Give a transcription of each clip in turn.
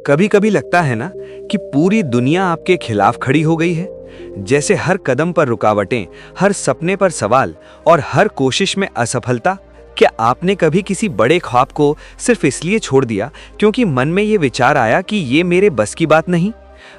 कभी कभी लगता है ना कि पूरी दुनिया आपके खिलाफ खड़ी हो गई है। जैसे हर कदम पर रुकावटें, हर सपने पर सवाल और हर कोशिश में असफलता। क्या आपने कभी किसी बड़े ख्वाब को सिर्फ इसलिए छोड़ दिया क्योंकि मन में ये विचार आया कि ये मेरे बस की बात नहीं?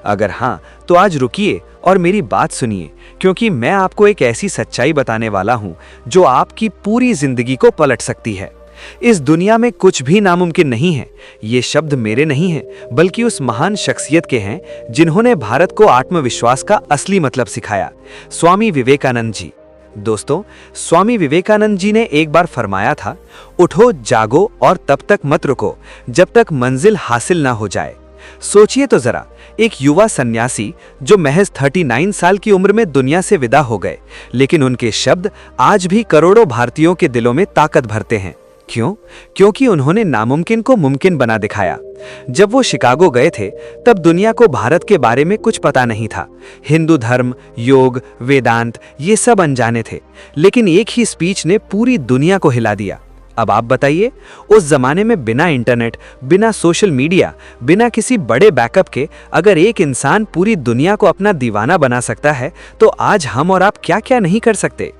अगर हाँ, तो आज रुकिए और मेरी बात सुनिए, क्योंकि मैं आपको एक ऐसी सच्चाई बताने वाला हूं जो आपकी पूरी जिंदगी को पलट सकती है। इस दुनिया में कुछ भी नामुमकिन नहीं है। ये शब्द मेरे नहीं हैं, बल्कि उस महान शख्सियत के हैं जिन्होंने भारत को आत्मविश्वास का असली मतलब सिखाया, स्वामी विवेकानंद जी। दोस्तों, स्वामी विवेकानंद जी ने एक बार फरमाया था, उठो, जागो और तब तक मत रुको जब तक मंजिल हासिल ना हो जाए। सोचिए तो जरा, एक युवा सन्यासी जो महज 39 साल की उम्र में दुनिया से विदा हो गए, लेकिन उनके शब्द आज भी करोड़ों भारतीयों के दिलों में ताकत भरते हैं। क्यों? क्योंकि उन्होंने नामुमकिन को मुमकिन बना दिखाया। जब वो शिकागो गए थे, तब दुनिया को भारत के बारे में कुछ पता नहीं था। हिंदू धर्म, योग, वेदांत, ये सब अनजाने थे। लेकिन एक ही स्पीच ने पूरी दुनिया को हिला दिया। अब आप बताइए, उस जमाने में बिना इंटरनेट, बिना सोशल मीडिया, बिना किसी बड़े बैकअप के अगर एक इंसान पूरी दुनिया को अपना दीवाना बना सकता है, तो आज हम और आप क्या क्या नहीं कर सकते।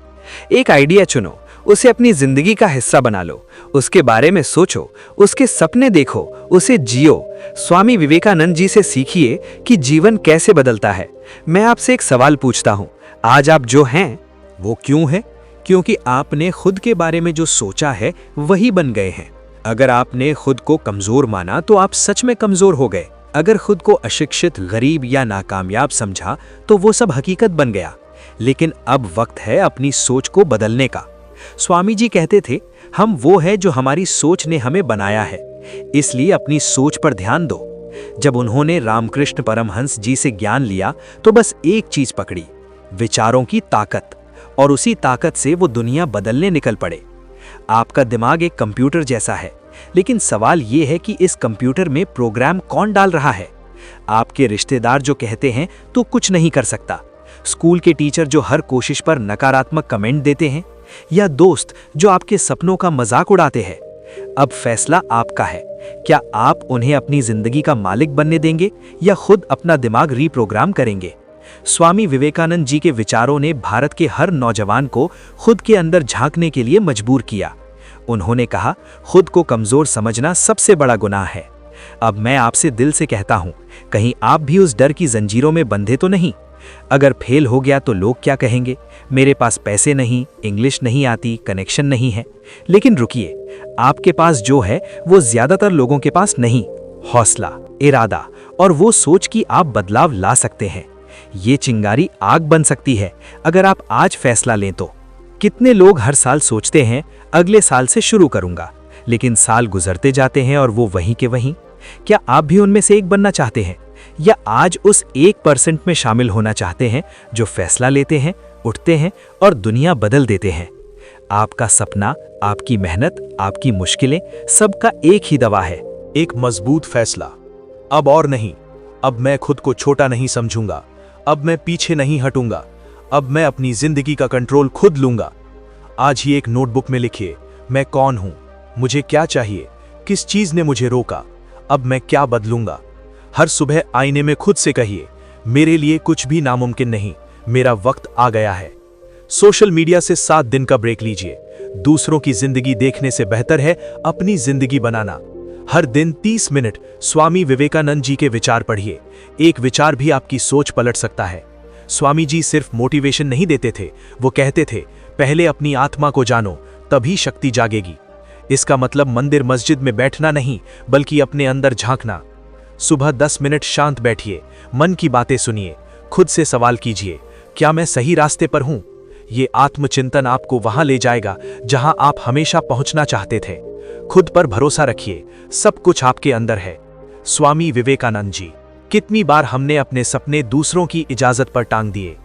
एक आइडिया चुनो, उसे अपनी जिंदगी का हिस्सा बना लो, उसके बारे में सोचो, उसके सपने देखो, उसे जियो। स्वामी विवेकानंद जी से सीखिए कि जीवन कैसे बदलता है। मैं आपसे एक सवाल पूछता हूँ, आज आप जो हैं वो क्यों है? क्योंकि आपने खुद के बारे में जो सोचा है वही बन गए हैं। अगर आपने खुद को कमजोर माना तो आप सच में कमजोर हो गए। अगर खुद को अशिक्षित, गरीब या नाकामयाब समझा तो वो सब हकीकत बन गया। लेकिन अब वक्त है अपनी सोच को बदलने का। स्वामी जी कहते थे, हम वो है जो हमारी सोच ने हमें बनाया है, इसलिए अपनी सोच पर ध्यान दो। जब उन्होंने रामकृष्ण परमहंस जी से ज्ञान लिया तो बस एक चीज पकड़ी, विचारों की ताकत, और उसी ताकत से वो दुनिया बदलने निकल पड़े। आपका दिमाग एक कंप्यूटर जैसा है, लेकिन सवाल ये है कि इस कंप्यूटर में प्रोग्राम कौन डाल रहा है? आपके रिश्तेदार जो कहते हैं तो कुछ नहीं कर सकता, स्कूल के टीचर जो हर कोशिश पर नकारात्मक कमेंट देते हैं, या दोस्त जो आपके सपनों का मजाक उड़ाते हैं। अब फैसला आपका है। क्या आप उन्हें अपनी जिंदगी का मालिक बनने देंगे या खुद अपना दिमाग रीप्रोग्राम करेंगे? स्वामी विवेकानंद जी के विचारों ने भारत के हर नौजवान को खुद के अंदर झांकने के लिए मजबूर किया। उन्होंने कहा, खुद को कमजोर समझना सबसे बड़ा गुनाह है। अब मैं आपसे दिल से कहता हूं, कहीं आप भी उस डर की जंजीरों में बंधे तो नहीं? अगर फेल हो गया तो लोग क्या कहेंगे? मेरे पास पैसे नहीं, इंग्लिश नहीं आती, कनेक्शन नहीं है। लेकिन रुकिए, आपके पास जो है वो ज्यादातर लोगों के पास नहीं, हौसला, इरादा और वो सोच कि आप बदलाव ला सकते हैं। ये चिंगारी आग बन सकती है अगर आप आज फैसला लें तो। कितने लोग हर साल सोचते हैं अगले साल से शुरू करूंगा, लेकिन साल गुजरते जाते हैं और वो वहीं के वहीं। क्या आप भी उनमें से एक बनना चाहते हैं, या आज उस 1% में शामिल होना चाहते हैं जो फैसला लेते हैं, उठते हैं और दुनिया बदल देते हैं? आपका सपना, आपकी मेहनत, आपकी मुश्किलें, सबका एक ही दवा है, एक मजबूत फैसला। अब और नहीं। अब मैं खुद को छोटा नहीं समझूंगा। अब मैं पीछे नहीं हटूंगा। अब मैं अपनी जिंदगी का कंट्रोल खुद लूंगा। आज ही एक नोटबुक में लिखिए, मैं कौन हूं, मुझे क्या चाहिए, किस चीज ने मुझे रोका, अब मैं क्या बदलूंगा। हर सुबह आईने में खुद से कहिए, मेरे लिए कुछ भी नामुमकिन नहीं, मेरा वक्त आ गया है। सोशल मीडिया से 7 दिन का ब्रेक लीजिए। दूसरों की जिंदगी देखने से बेहतर है अपनी जिंदगी बनाना। हर दिन 30 मिनट स्वामी विवेकानंद जी के विचार पढ़िए। एक विचार भी आपकी सोच पलट सकता है। स्वामी जी सिर्फ मोटिवेशन नहीं देते थे, वो कहते थे, पहले अपनी आत्मा को जानो, तभी शक्ति जागेगी। इसका मतलब मंदिर मस्जिद में बैठना नहीं, बल्कि अपने अंदर झांकना। सुबह 10 मिनट शांत बैठिए, मन की बातें सुनिए, खुद से सवाल कीजिए, क्या मैं सही रास्ते पर हूं? ये आत्मचिंतन आपको वहां ले जाएगा जहां आप हमेशा पहुंचना चाहते थे। खुद पर भरोसा रखिए, सब कुछ आपके अंदर है। स्वामी विवेकानंद जी। कितनी बार हमने अपने सपने दूसरों की इजाजत पर टांग दिए।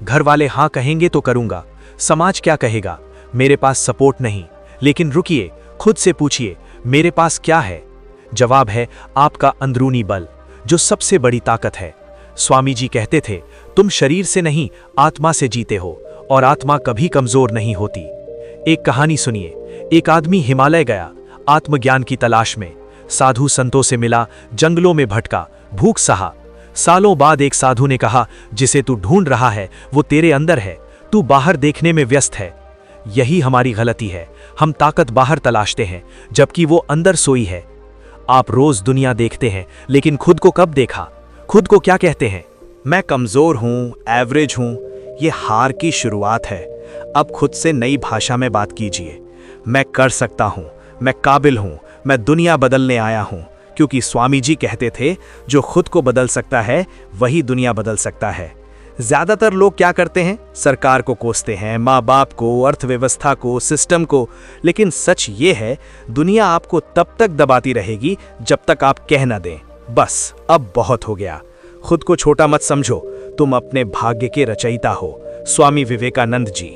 घर वाले हाँ कहेंगे तो करूंगा, समाज क्या कहेगा, मेरे पास सपोर्ट नहीं। लेकिन रुकिए, खुद से पूछिए, मेरे पास क्या है? जवाब है आपका अंदरूनी बल, जो सबसे बड़ी ताकत है। स्वामी जी कहते थे, तुम शरीर से नहीं, आत्मा से जीते हो, और आत्मा कभी कमजोर नहीं होती। एक कहानी सुनिए। एक आदमी हिमालय गया आत्मज्ञान की तलाश में। साधु संतों से मिला, जंगलों में भटका, भूख सहा। सालों बाद एक साधु ने कहा, जिसे तू ढूंढ रहा है वो तेरे अंदर है, तू बाहर देखने में व्यस्त है। यही हमारी गलती है, हम ताकत बाहर तलाशते हैं जबकि वो अंदर सोई है। आप रोज दुनिया देखते हैं, लेकिन खुद को कब देखा? खुद को क्या कहते हैं? मैं कमजोर हूं, एवरेज हूं। ये हार की शुरुआत है। अब खुद से नई भाषा में बात कीजिए। मैं कर सकता हूं, मैं काबिल हूं, मैं दुनिया बदलने आया हूं। क्योंकि स्वामी जी कहते थे, जो खुद को बदल सकता है वही दुनिया बदल सकता है। ज्यादातर लोग क्या करते हैं? सरकार को कोसते हैं, माँ बाप को, अर्थव्यवस्था को, सिस्टम को। लेकिन सच ये है, दुनिया आपको तब तक दबाती रहेगी जब तक आप कह न दें, बस अब बहुत हो गया। खुद को छोटा मत समझो, तुम अपने भाग्य के रचयिता हो। स्वामी विवेकानंद जी।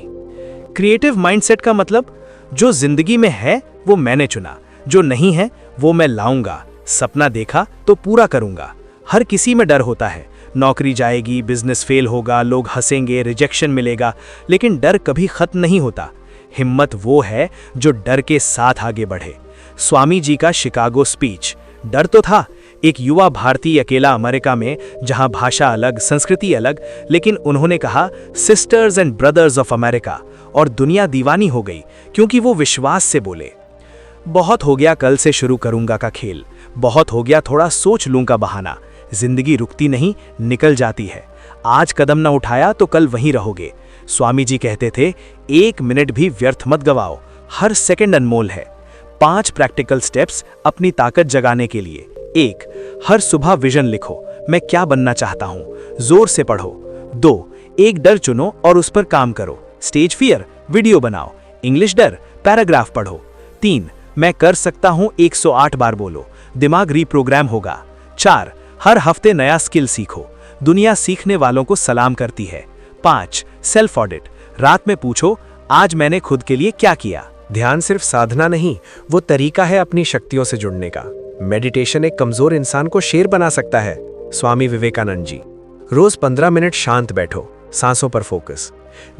क्रिएटिव माइंडसेट का मतलब, जो जिंदगी में है वो मैंने चुना, जो नहीं है वो मैं लाऊंगा। सपना देखा तो पूरा करूंगा। हर किसी में डर होता है, नौकरी जाएगी, बिजनेस फेल होगा, लोग हंसेंगे, रिजेक्शन मिलेगा, लेकिन डर कभी खत्म नहीं होता। हिम्मत वो है जो डर के साथ आगे बढ़े। स्वामी जी का शिकागो स्पीच। डर तो था, एक युवा भारतीय अकेला अमेरिका में, जहां भाषा अलग, संस्कृति अलग, लेकिन उन्होंने कहा, sisters and brothers of America, और दुनिया दीवानी हो गई क्योंकि वो विश्वास से बोले। बहुत हो गया कल से शुरू करूंगा का खेल, बहुत हो गया थोड़ा सोच लूं का बहाना। जिंदगी रुकती नहीं, निकल जाती है। आज कदम न उठाया तो कल वहीं रहोगे। स्वामी जी कहते थे, 1 मिनट भी व्यर्थ मत गवाओ, हर सेकंड अनमोल है। 5 प्रैक्टिकल स्टेप्स अपनी ताकत जगाने के लिए। 1, हर सुबह विजन लिखो, मैं क्या बनना चाहता हूं, जोर से पढ़ो। 2, एक डर चुनो और उस पर काम करो। स्टेज फियर, वीडियो बनाओ। इंग्लिश डर, पैराग्राफ पढ़ो। 3, मैं कर सकता हूं 108 बार बोलो, दिमाग रीप्रोग्राम होगा। 4, हर हफ्ते नया स्किल सीखो, दुनिया सीखने वालों को सलाम करती है। 5, सेल्फ ऑडिट, रात में पूछो, आज मैंने खुद के लिए क्या किया। ध्यान सिर्फ साधना नहीं, वो तरीका है अपनी शक्तियों से जुड़ने का। मेडिटेशन एक कमजोर इंसान को शेर बना सकता है। स्वामी विवेकानंद जी। रोज 15 मिनट शांत बैठो, सांसों पर फोकस।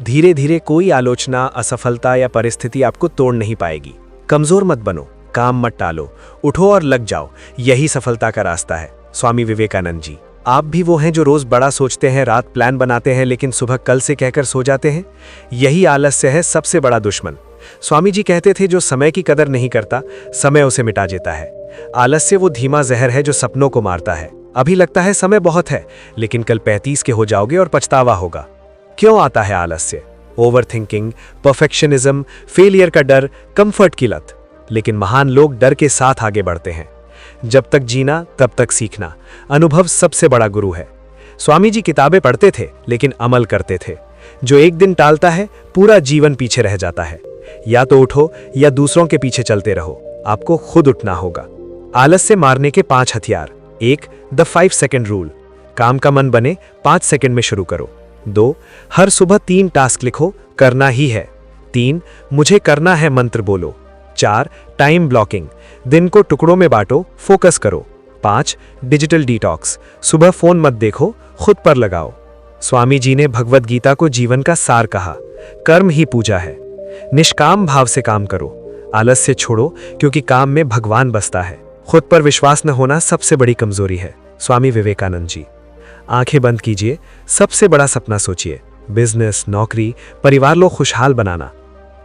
धीरे धीरे कोई आलोचना, असफलता या परिस्थिति आपको तोड़ नहीं पाएगी। कमजोर मत बनो, काम मत टालो, उठो और लग जाओ, यही सफलता का रास्ता है। स्वामी विवेकानंद जी। आप भी वो हैं जो रोज बड़ा सोचते हैं, रात प्लान बनाते हैं, लेकिन सुबह कल से कहकर सो जाते हैं। यही आलस्य है सबसे बड़ा दुश्मन। स्वामी जी कहते थे, जो समय की कदर नहीं करता, समय उसे मिटा देता है। आलस्य वो धीमा जहर है जो सपनों को मारता है। अभी लगता है समय बहुत है, लेकिन कल 35 के हो जाओगे और पछतावा होगा। क्यों आता है आलस्य? ओवर थिंकिंग, परफेक्शनिज्म, फेलियर का डर, कंफर्ट की लत। लेकिन महान लोग डर के साथ आगे बढ़ते हैं। जब तक जीना तब तक सीखना। अनुभव सबसे बड़ा गुरु है। स्वामी जी किताबें पढ़ते थे लेकिन अमल करते थे। जो एक दिन टालता है पूरा जीवन पीछे रह जाता है। या तो उठो या दूसरों के पीछे चलते रहो, आपको खुद उठना होगा। आलस्य मारने के 5 हथियार। 1, द 5 सेकंड रूल, काम का मन बने 5 सेकंड में शुरू करो। 2, हर सुबह 3 टास्क लिखो, करना ही है। 3, मुझे करना है मंत्र बोलो। 4, टाइम ब्लॉकिंग, दिन को टुकड़ों में बांटो, फोकस करो। 5, डिजिटल डिटॉक्स, सुबह फोन मत देखो, खुद पर लगाओ। स्वामी जी ने भगवद गीता को जीवन का सार कहा, कर्म ही पूजा है। निष्काम भाव से काम करो, आलस्य छोड़ो, क्योंकि काम में भगवान बसता है। खुद पर विश्वास न होना सबसे बड़ी कमजोरी है। स्वामी विवेकानंद जी। आंखें बंद कीजिए, सबसे बड़ा सपना सोचिए, बिजनेस, नौकरी, परिवार लो खुशहाल बनाना।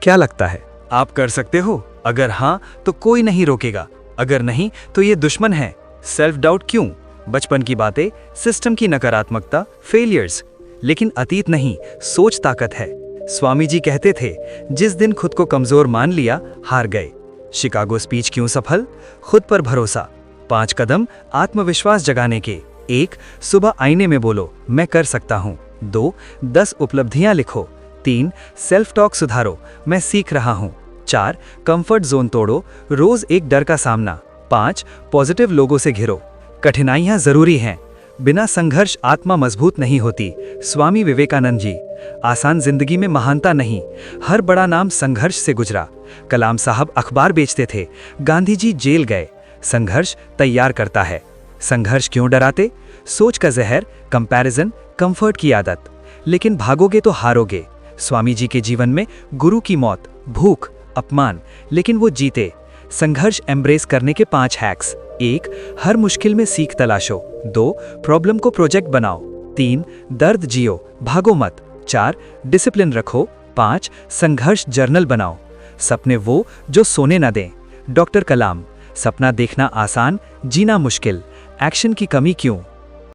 क्या लगता है, आप कर सकते हो? अगर हाँ तो कोई नहीं रोकेगा, अगर नहीं तो ये दुश्मन है। सेल्फ डाउट क्यों? बचपन की बातें, सिस्टम की नकारात्मकता, फेलियर्स। लेकिन अतीत नहीं, सोच ताकत है। स्वामी जी कहते थे, जिस दिन खुद को कमजोर मान लिया, हार गए। शिकागो स्पीच क्यों सफल? खुद पर भरोसा। 5 कदम आत्मविश्वास जगाने के। 1, सुबह आईने में बोलो, मैं कर सकता हूँ। 2, 10 उपलब्धियां लिखो। 3, सेल्फ टॉक सुधारो, मैं सीख रहा हूँ। 4, कंफर्ट जोन तोड़ो, रोज एक डर का सामना। 5, पॉजिटिव लोगों से घिरो। कठिनाइयां जरूरी हैं, बिना संघर्ष आत्मा मजबूत नहीं होती। स्वामी विवेकानंद जी। आसान जिंदगी में महानता नहीं, हर बड़ा नाम संघर्ष से गुजरा। कलाम साहब अखबार बेचते थे, गांधी जी जेल गए। संघर्ष तैयार करता है। संघर्ष क्यों डराते? सोच का जहर, कंपैरिजन, कंफर्ट की आदत। लेकिन भागोगे तो हारोगे। स्वामी जी के जीवन में गुरु की मौत, भूख, अपमान, लेकिन वो जीते। संघर्ष एम्ब्रेस करने के 5 हैक्स। 1. हर मुश्किल में सीख तलाशो। 2. प्रॉब्लम को प्रोजेक्ट बनाओ। 3. दर्द जियो, भागो मत। 4. डिसिप्लिन रखो। 5. संघर्ष जर्नल बनाओ। सपने वो जो सोने न दें। डॉक्टर कलाम। सपना देखना आसान, जीना मुश्किल। एक्शन की कमी क्यों?